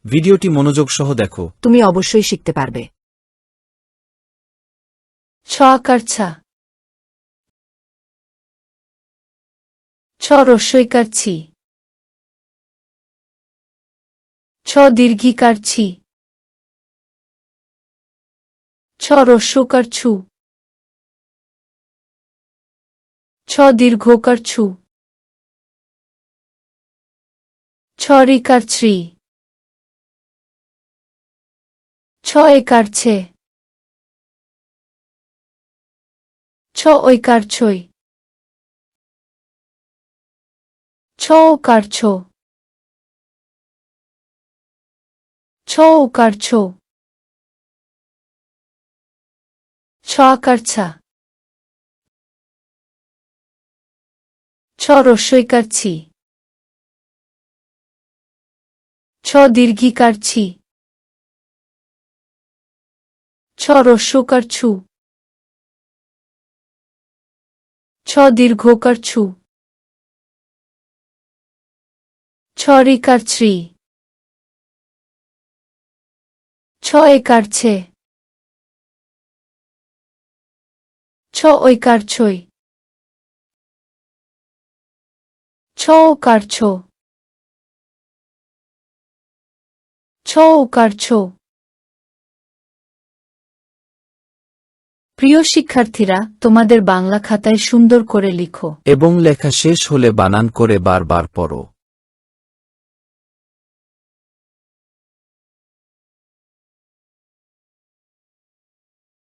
ভিডিওটি মনোযোগ সহ দেখো। তুমি অবশ্যই শিখতে পারবে। ছ আকার ছা। ছ রস্বইকার ছি। ছ দীর্ঘিকার ছি। ছ রস্যকার ছু। ছ দীর্ঘকার ছু। ছ রিকার ছ্রি। ছ একার ছে। ছ ঐকার ছই। ছ ওকার ছো। ছ ওকার ছো। ছ আকার ছা। ছ রস্বইকার ছি। ছ দীর্ঘিকার ছি। ছ রস্যকার ছু। ছ দীর্ঘকার ছু। ছ রিকার ছ্রি। ছ একার ছে। ছ ঐকার ছই। ছ ওকার ছো। ছ ওকার ছো। প্রিয় শিক্ষার্থীরা, তোমাদের বাংলা খাতায় সুন্দর করে লিখো এবং লেখা শেষ হলে বানান করে বারবার পড়ো।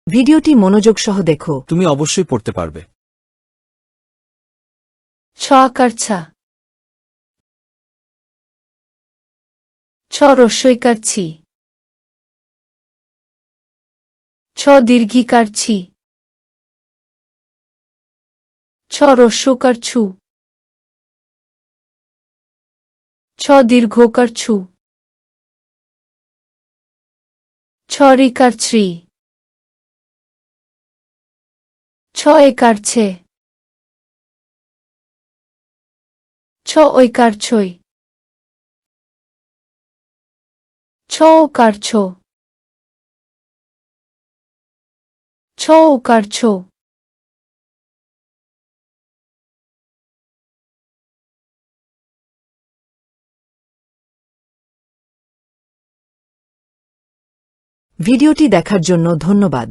ভিডিওটি মনোযোগ সহ দেখো। তুমি অবশ্যই পড়তে পারবে। ছ আকার ছা। ছ রস্বইকার ছি। ছ দীর্ঘিকার ছি। ছ রস্যকার ছু। ছ দীর্ঘকার ছু। ছ রিকার ছ্রি। ছ একার ছে। ছ ঐকার ছই। ছ ওকার ছো। ছ ওকার ছো। ভিডিওটি দেখার জন্য ধন্যবাদ।